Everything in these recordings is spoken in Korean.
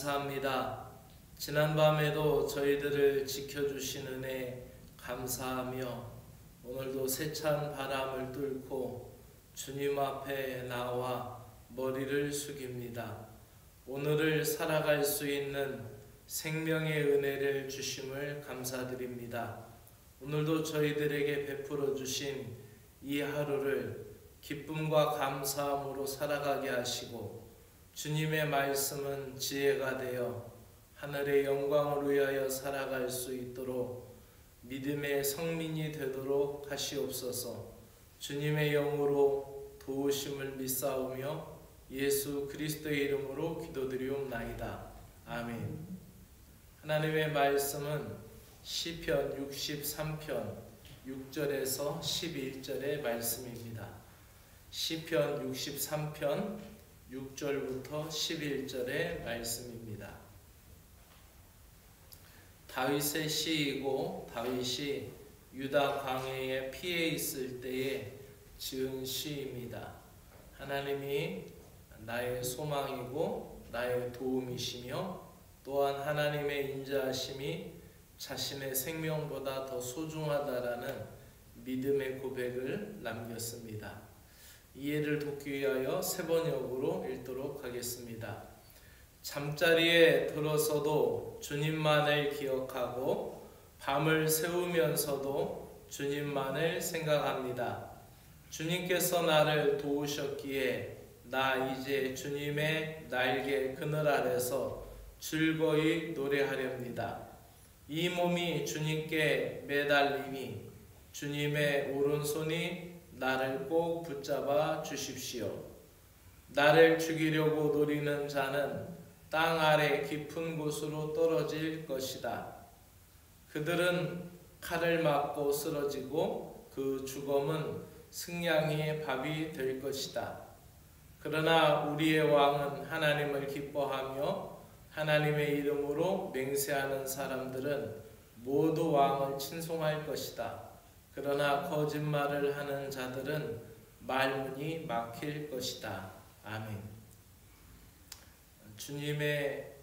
감사합니다. 지난밤에도 저희들을 지켜주신 은혜 감사하며 오늘도 세찬 바람을 뚫고 주님 앞에 나와 머리를 숙입니다. 오늘을 살아갈 수 있는 생명의 은혜를 주심을 감사드립니다. 오늘도 저희들에게 베풀어 주신 이 하루를 기쁨과 감사함으로 살아가게 하시고 주님의 말씀은 지혜가 되어 하늘의 영광을 위하여 살아갈 수 있도록 믿음의 성민이 되도록 하시옵소서. 주님의 영으로 도우심을 믿사오며 예수 그리스도의 이름으로 기도드리옵나이다. 아멘. 하나님의 말씀은 시편 63편 6절에서 11절의 말씀입니다. 시편 63편 6절부터 11절의 말씀입니다. 다윗의 시이고 다윗이 유다 광야에 피해 있을 때에 지은 시입니다. 하나님이 나의 소망이고 나의 도움이시며 또한 하나님의 인자하심이 자신의 생명보다 더 소중하다라는 믿음의 고백을 남겼습니다. 이해를 돕기 위하여 세 번역으로 읽도록 하겠습니다. 잠자리에 들어서도 주님만을 기억하고 밤을 새우면서도 주님만을 생각합니다. 주님께서 나를 도우셨기에 나 이제 주님의 날개 그늘 아래서 즐거이 노래하렵니다. 이 몸이 주님께 매달리니 주님의 오른손이 나를 꼭 붙잡아 주십시오. 나를 죽이려고 노리는 자는 땅 아래 깊은 곳으로 떨어질 것이다. 그들은 칼을 맞고 쓰러지고 그 죽음은 승냥이의 밥이 될 것이다. 그러나 우리의 왕은 하나님을 기뻐하며 하나님의 이름으로 맹세하는 사람들은 모두 왕을 친송할 것이다. 그러나 거짓말을 하는 자들은 말문이 막힐 것이다. 아멘. 주님의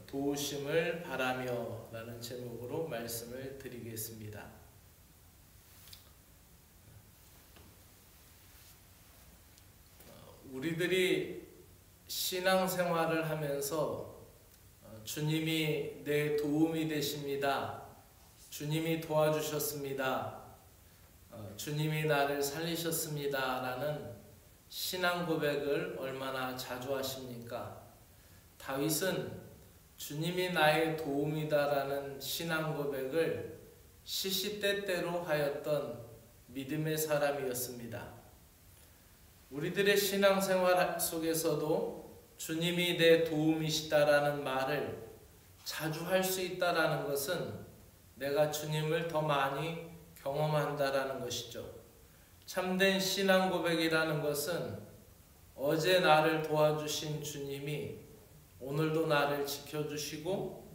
도우심을 바라며 라는 제목으로 말씀을 드리겠습니다. 우리들이 신앙생활을 하면서 주님이 내 도움이 되십니다. 주님이 도와주셨습니다. 주님이 나를 살리셨습니다. 라는 신앙 고백을 얼마나 자주 하십니까? 다윗은 주님이 나의 도움이다 라는 신앙 고백을 시시때때로 하였던 믿음의 사람이었습니다. 우리들의 신앙생활 속에서도 주님이 내 도움이시다라는 말을 자주 할 수 있다라는 것은 내가 주님을 더 많이 경험한다라는 것이죠. 참된 신앙 고백이라는 것은 어제 나를 도와주신 주님이 오늘도 나를 지켜주시고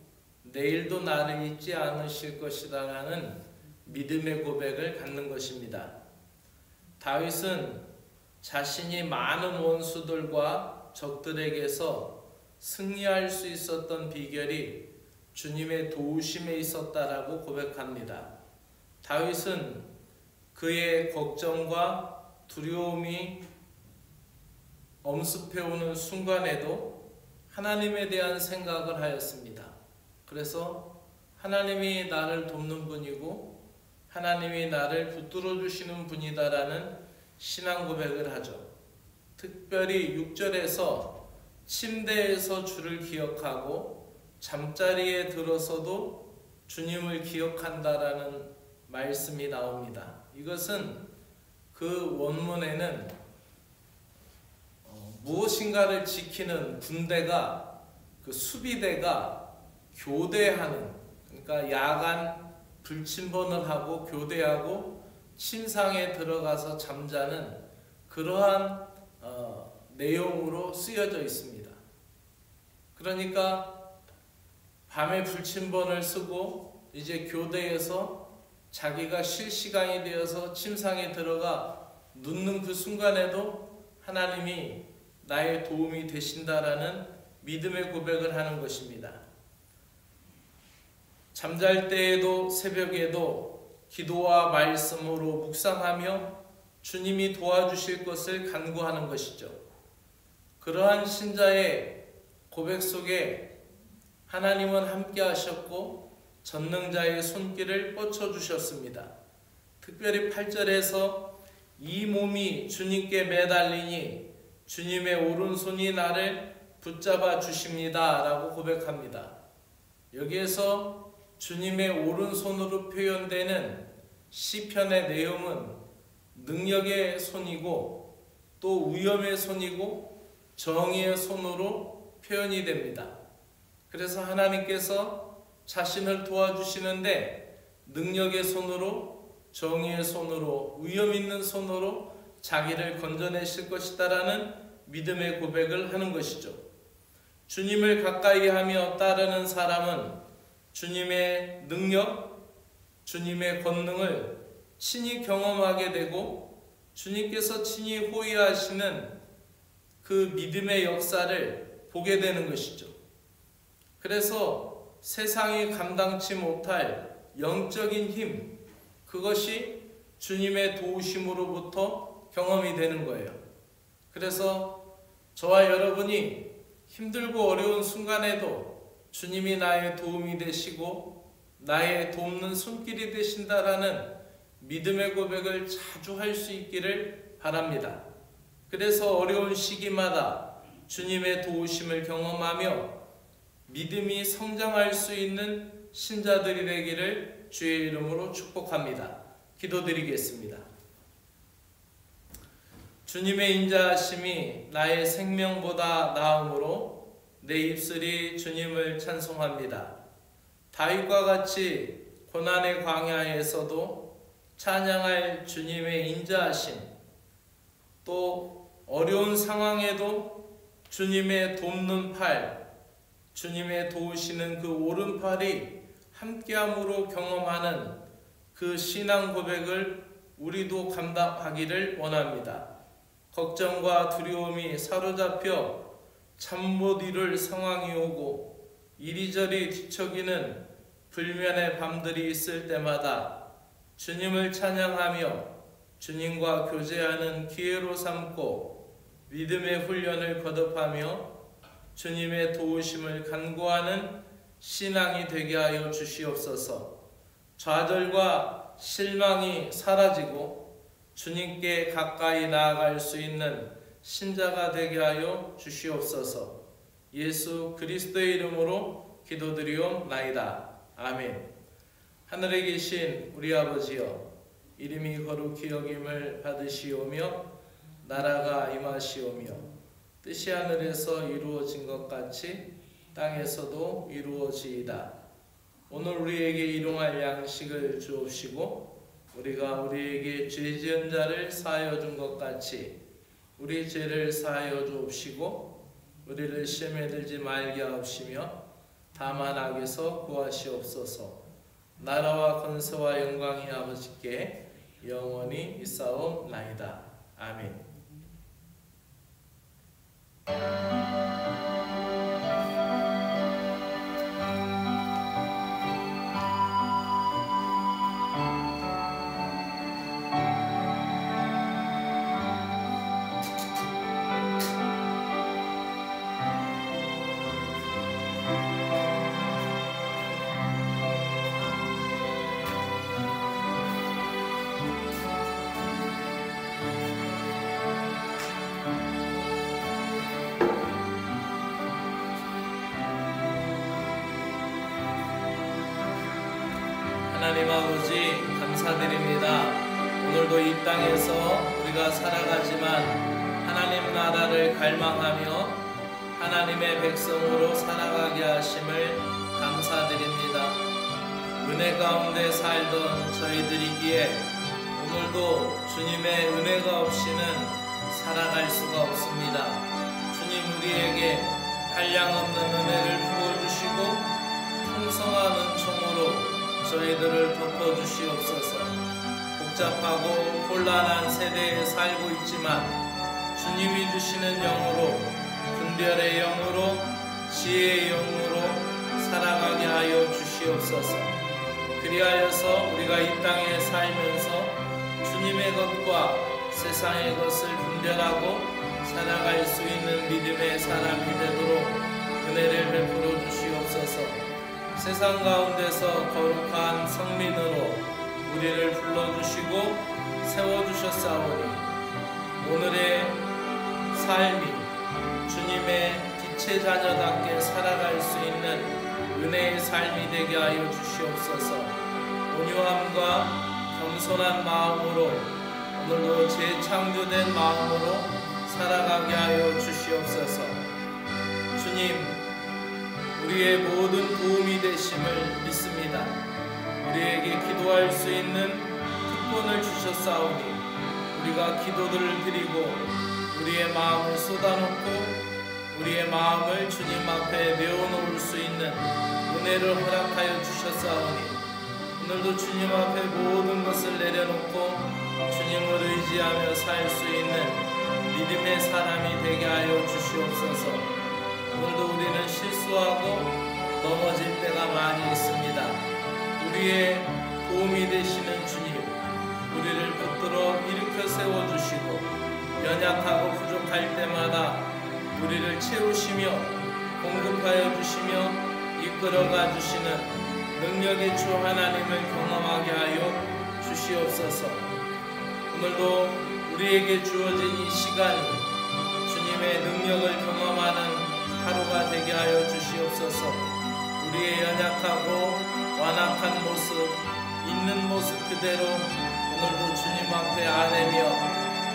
내일도 나를 잊지 않으실 것이라는 믿음의 고백을 갖는 것입니다. 다윗은 자신이 많은 원수들과 적들에게서 승리할 수 있었던 비결이 주님의 도우심에 있었다라고 고백합니다. 다윗은 그의 걱정과 두려움이 엄습해오는 순간에도 하나님에 대한 생각을 하였습니다. 그래서 하나님이 나를 돕는 분이고 하나님이 나를 붙들어 주시는 분이다라는 신앙 고백을 하죠. 특별히 6절에서 침대에서 주를 기억하고 잠자리에 들어서도 주님을 기억한다라는 말씀이 나옵니다. 이것은 그 원문에는 무엇인가를 지키는 군대가 그 수비대가 교대하는, 그러니까 야간 불침번을 하고 교대하고 침상에 들어가서 잠자는 그러한 내용으로 쓰여져 있습니다. 그러니까 밤에 불침번을 쓰고 이제 교대에서 자기가 쉴 시간이 되어서 침상에 들어가 눕는 그 순간에도 하나님이 나의 도움이 되신다라는 믿음의 고백을 하는 것입니다. 잠잘 때에도 새벽에도 기도와 말씀으로 묵상하며 주님이 도와주실 것을 간구하는 것이죠. 그러한 신자의 고백 속에 하나님은 함께 하셨고 전능자의 손길을 뻗쳐주셨습니다. 특별히 8절에서 이 몸이 주님께 매달리니 주님의 오른손이 나를 붙잡아 주십니다 라고 고백합니다. 여기에서 주님의 오른손으로 표현되는 시편의 내용은 능력의 손이고 또 위엄의 손이고 정의의 손으로 표현이 됩니다. 그래서 하나님께서 자신을 도와주시는데 능력의 손으로, 정의의 손으로, 위엄 있는 손으로 자기를 건져내실 것이다라는 믿음의 고백을 하는 것이죠. 주님을 가까이 하며 따르는 사람은 주님의 능력, 주님의 권능을 친히 경험하게 되고 주님께서 친히 호위하시는 그 믿음의 역사를 보게 되는 것이죠. 그래서 세상이 감당치 못할 영적인 힘, 그것이 주님의 도우심으로부터 경험이 되는 거예요. 그래서 저와 여러분이 힘들고 어려운 순간에도 주님이 나의 도움이 되시고 나의 돕는 손길이 되신다라는 믿음의 고백을 자주 할 수 있기를 바랍니다. 그래서 어려운 시기마다 주님의 도우심을 경험하며 믿음이 성장할 수 있는 신자들이 되기를 주의 이름으로 축복합니다. 기도드리겠습니다. 주님의 인자하심이 나의 생명보다 나음으로 내 입술이 주님을 찬송합니다. 다윗과 같이 고난의 광야에서도 찬양할 주님의 인자하심, 또 어려운 상황에도 주님의 돕는 팔, 주님의 도우시는 그 오른팔이 함께함으로 경험하는 그 신앙 고백을 우리도 감당하기를 원합니다. 걱정과 두려움이 사로잡혀 잠 못 이룰 상황이 오고 이리저리 뒤척이는 불면의 밤들이 있을 때마다 주님을 찬양하며 주님과 교제하는 기회로 삼고 믿음의 훈련을 거듭하며 주님의 도우심을 간구하는 신앙이 되게 하여 주시옵소서. 좌절과 실망이 사라지고 주님께 가까이 나아갈 수 있는 신자가 되게 하여 주시옵소서. 예수 그리스도의 이름으로 기도드리옵나이다. 아멘. 하늘에 계신 우리 아버지여, 이름이 거룩히 여김을 받으시오며 나라가 임하시오며 뜻이 하늘에서 이루어진 것 같이 땅에서도 이루어지이다. 오늘 우리에게 일용할 양식을 주옵시고 우리가 우리에게 죄 지은 자를 사하여 준 것 같이 우리 죄를 사하여 주옵시고 우리를 시험에 들지 말게 하옵시며 다만 악에서 구하시옵소서. 나라와 권세와 영광이 아버지께 영원히 있사옵나이다. 아멘. 하나님 아버지 감사드립니다. 오늘도 이 땅에서 우리가 살아가지만 하나님 나라를 갈망하며 하나님의 백성으로 살아가게 하심을 감사드립니다. 은혜 가운데 살던 저희들이기에 오늘도 주님의 은혜가 없이는 살아갈 수가 없습니다. 주님 우리에게 한량없는 은혜를 부어주시고 풍성한 은총으로 저희들을 덮어주시옵소서. 복잡하고 곤란한 세대에 살고 있지만 주님이 주시는 영으로, 분별의 영으로 지혜의 영으로 살아가게 하여 주시옵소서. 그리하여서 우리가 이 땅에 살면서 주님의 것과 세상의 것을 분별하고 살아갈 수 있는 믿음의 사람이 되도록 은혜를 베풀어 주시옵소서. 세상 가운데서 거룩한 성민으로 우리를 불러주시고 세워주셨사오니 오늘의 삶이 주님의 빛의 자녀답게 살아갈 수 있는 은혜의 삶이 되게 하여 주시옵소서. 온유함과 겸손한 마음으로 오늘도 재창조된 마음으로 살아가게 하여 주시옵소서. 주님, 우리의 모든 도움이 되심을 믿습니다. 우리에게 기도할 수 있는 특권을 주셨사오니 우리가 기도들을 드리고 우리의 마음을 쏟아놓고 우리의 마음을 주님 앞에 내어놓을 수 있는 은혜를 허락하여 주셨사오니 오늘도 주님 앞에 모든 것을 내려놓고 주님을 의지하며 살 수 있는 믿음의 사람이 되게 하여 주시옵소서. 오늘도 우리는 실수하고 넘어질 때가 많이 있습니다. 우리의 도움이 되시는 주님, 우리를 붙들어 일으켜 세워주시고 연약하고 부족할 때마다 우리를 채우시며 공급하여 주시며 이끌어가 주시는 능력의 주 하나님을 경험하게 하여 주시옵소서. 오늘도 우리에게 주어진 이 시간이 주님의 능력을 경험하는 하루가 되게 하여 주시옵소서. 우리의 연약하고 완악한 모습, 있는 모습 그대로 오늘도 주님 앞에 아뢰며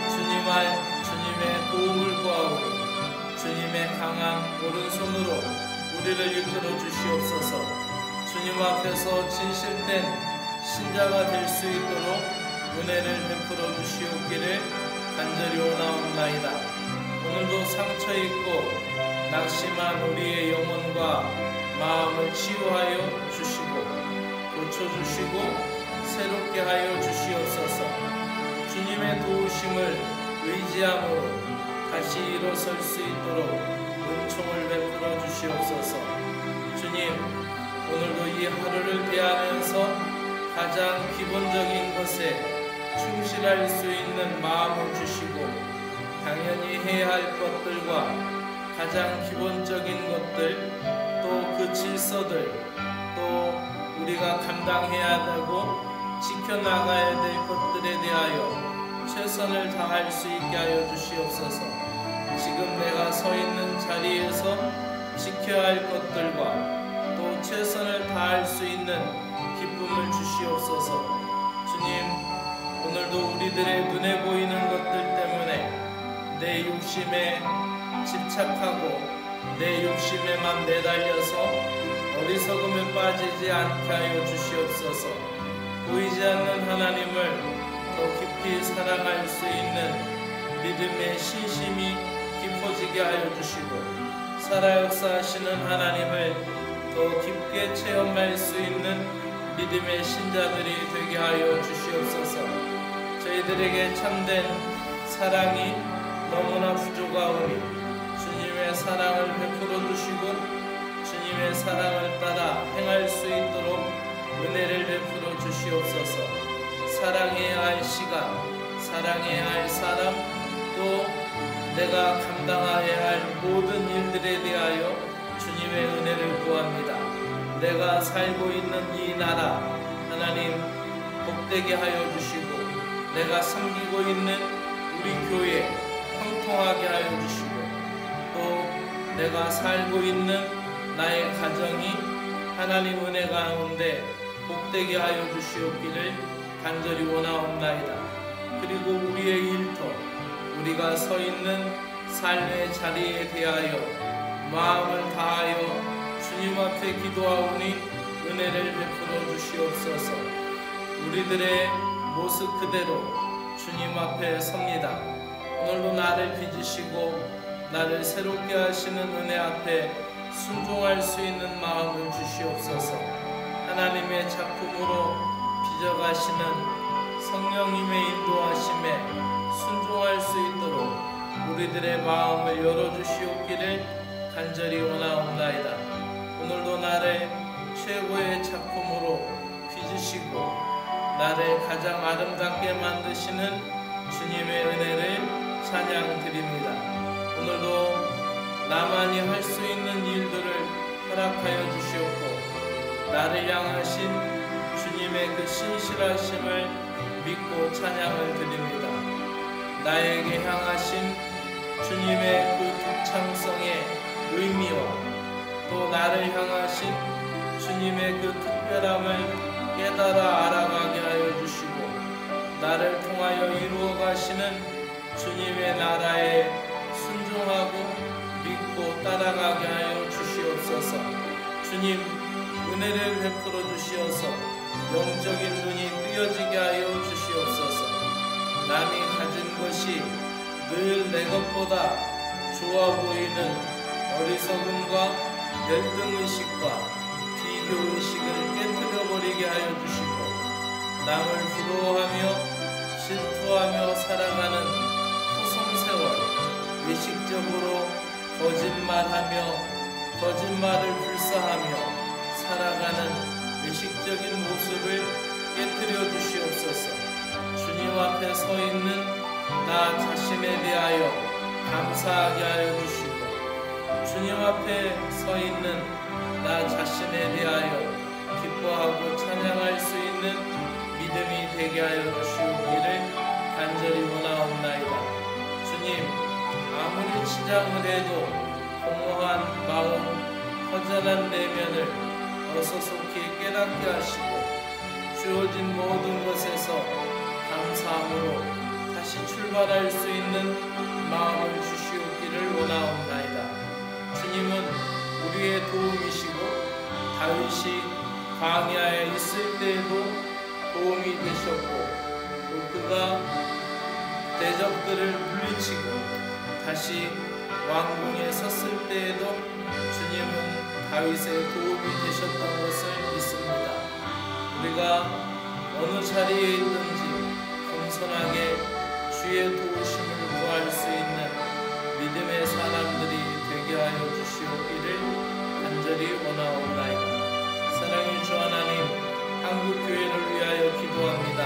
주님의 도움을 구하오니 주님의 강한 오른손으로 우리를 이끌어 주시옵소서. 주님 앞에서 진실된 신자가 될 수 있도록 은혜를 베풀어 주시옵기를 간절히 원하옵나이다. 오늘도 상처 있고 낙심한 우리의 영혼과 마음을 치유하여 주시고 고쳐주시고 새롭게 하여 주시옵소서. 주님의 도우심을 의지함으로 다시 일어설 수 있도록 은총을 베풀어 주시옵소서. 주님, 오늘도 이 하루를 대하면서 가장 기본적인 것에 충실할 수 있는 마음을 주시고 당연히 해야 할 것들과 가장 기본적인 것들 또 그 질서들 또 우리가 감당해야 되고 지켜나가야 될 것들에 대하여 최선을 다할 수 있게 하여 주시옵소서. 지금 내가 서 있는 자리에서 지켜야 할 것들과 또 최선을 다할 수 있는 기쁨을 주시옵소서. 주님, 오늘도 우리들의 눈에 보이는 것들 때문에 내 욕심에 집착하고 내 욕심에만 매달려서 어리석음에 빠지지 않게 하여 주시옵소서. 보이지 않는 하나님을 더 깊이 사랑할 수 있는 믿음의 신심이 깊어지게 하여 주시고 살아 역사하시는 하나님을 더 깊게 체험할 수 있는 믿음의 신자들이 되게 하여 주시옵소서. 저희들에게 참된 사랑이 너무나 부족하오니 주님의 사랑을 베풀어 주시고 주님의 사랑을 따라 행할 수 있도록 은혜를 베풀어 주시옵소서. 사랑해야 할 시간, 사랑해야 할 사람, 또 내가 감당해야 할 모든 일들에 대하여 주님의 은혜를 구합니다. 내가 살고 있는 이 나라 하나님 복되게 하여 주시고 내가 섬기고 있는 우리 교회 형통하게 하여 주시고 또 내가 살고 있는 나의 가정이 하나님 은혜 가운데 복되게 하여 주시옵기를 간절히 원하옵나이다. 그리고 우리의 일터, 우리가 서 있는 삶의 자리에 대하여 마음을 다하여 주님 앞에 기도하오니 은혜를 베풀어 주시옵소서. 우리들의 모습 그대로 주님 앞에 섭니다. 오늘도 나를 빚으시고 나를 새롭게 하시는 은혜 앞에 순종할 수 있는 마음을 주시옵소서. 하나님의 작품으로 빚어가시는 성령님의 인도하심에 순종할 수 있도록 우리들의 마음을 열어주시옵기를 간절히 원하옵나이다. 오늘도 나를 최고의 작품으로 빚으시고 나를 가장 아름답게 만드시는 주님의 은혜를 찬양드립니다. 오늘도 나만이 할 수 있는 일들을 허락하여 주시옵고 나를 향하신 주님의 그 신실하심을 믿고 찬양을 드립니다. 나에게 향하신 주님의 그 독창성의 의미와 또 나를 향하신 주님의 그 특별함을 깨달아 알아가게 하여 주시고 나를 통하여 이루어 가시는 주님의 나라에 순종하고 믿고 따라가게 하여 주시옵소서. 주님 은혜를 베풀어 주시어서 영적인 눈이 뜨여지게 하여 주시옵소서. 남이 가진 것이 늘 내 것보다 좋아 보이는 어리석음과 열등의식과 비교의식을 깨뜨려버리게 하여 주시고 남을 부러워하며 질투하며 살아가는 허송세월, 의식적으로 거짓말하며 거짓말을 불사하며 살아가는 의식적인 모습을 깨뜨려 주시옵소서. 주님 앞에 서 있는 나 자신에 대하여 감사하게 하여 주시고 주님 앞에 서 있는 나 자신에 대하여 기뻐하고 찬양할 수 있는 믿음이 되게 하여 주시오기를 간절히 원하옵나이다. 주님 아무리 치장을 해도 공허한 마음 허전한 내면을 어서속히 깨닫게 하시고 주어진 모든 것에서 감사함으로 다시 출발할 수 있는 마음을 주시옵기를 원하옵나이다. 주님은 우리의 도움이시고 다윗이 광야에 있을 때에도 도움이 되셨고 또 그가 대적들을 물리치고 다시 왕궁에 섰을 때에도 주님은 다윗의 도움이 되셨던 것을 믿습니다. 우리가 어느 자리에 있든지 겸손하게 주의 도우심을 구할 수 있는 믿음의 사람들이 되게 하여 주시옵기를 간절히 원하옵나이다. 사랑의 주 하나님, 한국교회를 위하여 기도합니다.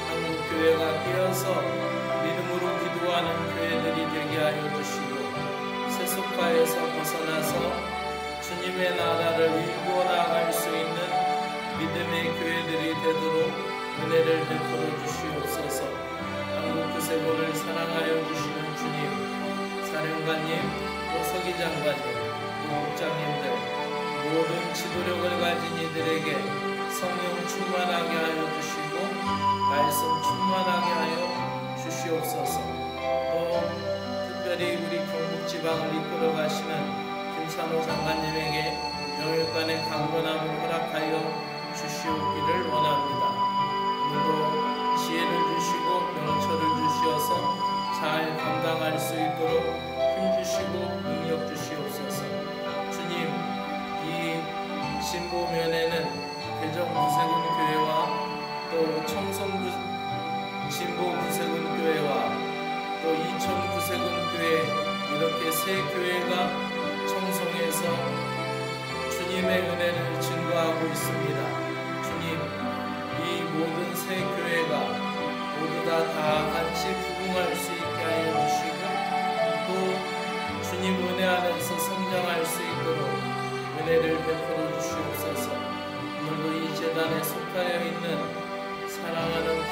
한국교회가 깨어서 믿음으로 기도하는 교회들이 되게 하여 주시고 세속화에서 벗어나서 주님의 나라를 일구어 나아갈 수 있는 믿음의 교회들이 되도록 은혜를 베풀어 주시옵소서. 한국 교세보를 사랑하여 주시는 주님, 사령관님, 또 서기장관님, 또 국장님들, 모든 지도력을 가진 이들에게 성령 충만하게 하여 주시고 말씀 충만하게 하여 주시옵소서. 또 특별히 우리 경북지방을 이끌어 가시는 김찬호 장관님에게 영육간의 강건함을 허락하여 주시옵기를 원합니다. 오늘도 지혜를 주시고 명철을 주시어서 잘 감당할 수 있도록 힘주시고 능력 주시옵소서. 주님, 이 진보면에는 개정구세군교회와 또 청송구 진보구세군교회와 또 이천구세군교회 이렇게 세 교회가 청송에서 주님의 은혜를 증거하고 있습니다. 주님, 이 모든 세 교회가 모두 다 같이 부흥할 수 있게 하여 주시고 또 주님 은혜 안에서 성장할 수 있도록 은혜를 베풀어 주시옵소서. 오늘도 이 재단에 속하여 있는